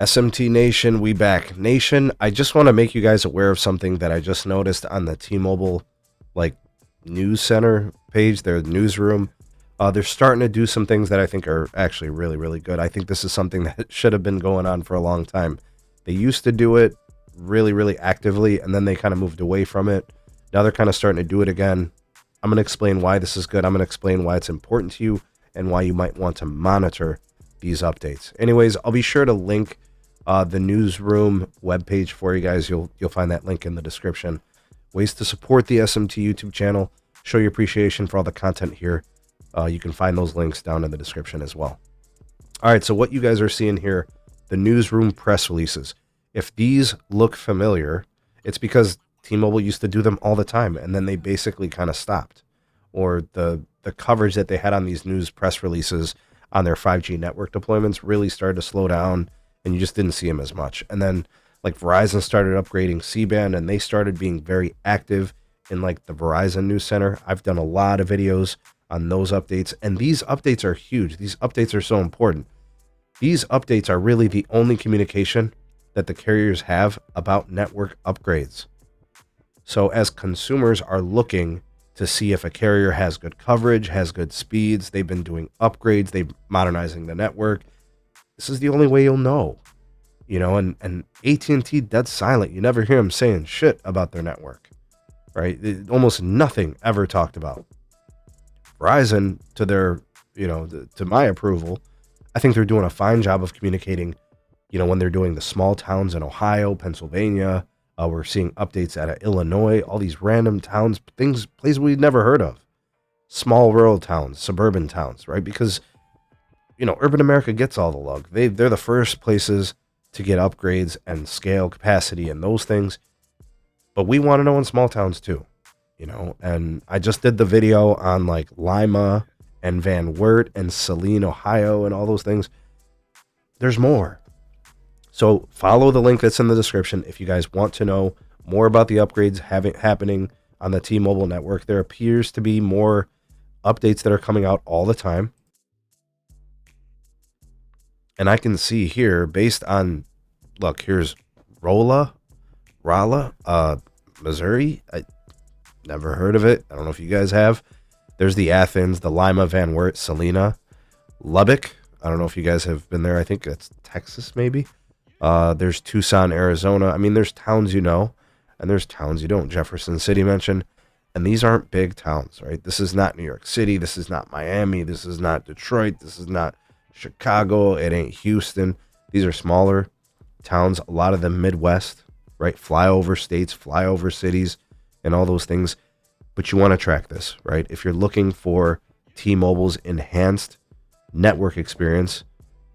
SMT Nation, we back. Nation, I just want to make you guys aware of something that I just noticed on the T-Mobile news center page, their newsroom. They're starting to do some things that I think are actually really, really good. I think this is something that should have been going on for a long time. They used to do it really, really actively, and then they kind of moved away from it. Now they're kind of starting to do it again. I'm going to explain why this is good. I'm going to explain why it's important to you and why you might want to monitor these updates. Anyways, I'll be sure to link the newsroom webpage for you guys. You'll find that link in the description. Ways to support the SMT YouTube channel. Show your appreciation for all the content here. You can find those links down in the description as well. All right, so what you guys are seeing here, the newsroom press releases. If these look familiar, it's because T-Mobile used to do them all the time, and then they basically kind of stopped. Or the coverage that they had on these news press releases on their 5G network deployments really started to slow down, and you just didn't see them as much. And then Verizon started upgrading C-band, and they started being very active in the Verizon News Center. I've done a lot of videos on those updates, and these updates are huge. These updates are so important. These updates are really the only communication that the carriers have about network upgrades. So as consumers are looking to see if a carrier has good coverage, has good speeds, they've been doing upgrades, they're modernizing the network, this is the only way you'll know. And AT&T, dead silent. You never hear them saying shit about their network, right? Almost nothing ever talked about. Verizon, to their, to my approval, I think they're doing a fine job of communicating, when they're doing the small towns in Ohio, Pennsylvania. We're seeing updates out of Illinois, all these random towns, places we've never heard of. Small rural towns, suburban towns, right? Because, urban America gets all the love. They're the first places to get upgrades and scale capacity and those things. But we want to know in small towns too, and I just did the video on Lima and Van Wert and Saline, Ohio, and all those things. There's more. So follow the link that's in the description if you guys want to know more about the upgrades happening on the T-Mobile network. There appears to be more updates that are coming out all the time. And I can see here, based on, here's Raleigh, Missouri. I never heard of it. I don't know if you guys have. There's the Athens, the Lima, Van Wert, Salina, Lubbock. I don't know if you guys have been there. I think that's Texas, maybe. There's Tucson, Arizona. I mean, there's towns and there's towns you don't. Jefferson City mentioned. And these aren't big towns, right? This is not New York City. This is not Miami. This is not Detroit. This is not Chicago. It ain't Houston. These are smaller towns, a lot of them Midwest, right? Flyover states, flyover cities, and all those things. But you want to track this, right? If you're looking for T-Mobile's enhanced network experience,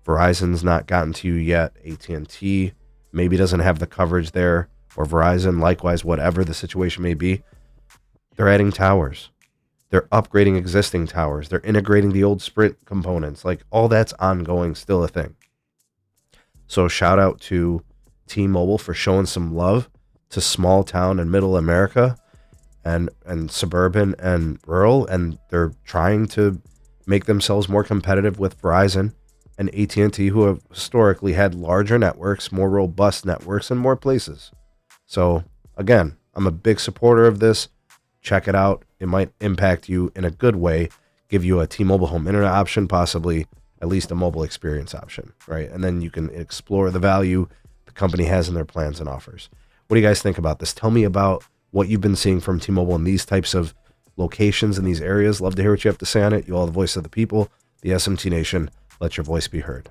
Verizon's not gotten to you yet. AT&T maybe doesn't have the coverage there, or Verizon, likewise, whatever the situation may be. They're adding towers. They're upgrading existing towers. They're integrating the old Sprint components. All that's ongoing, still a thing. So shout out to T-Mobile for showing some love to small town and middle America and suburban and rural. And they're trying to make themselves more competitive with Verizon and AT&T, who have historically had larger networks, more robust networks in more places. So again, I'm a big supporter of this. Check it out. It might impact you in a good way, give you a T-Mobile home internet option, possibly at least a mobile experience option, right? And then you can explore the value the company has in their plans and offers. What do you guys think about this? Tell me about what you've been seeing from T-Mobile in these types of locations in these areas. Love to hear what you have to say on it. You all the voice of the people, the SMT Nation. Let your voice be heard.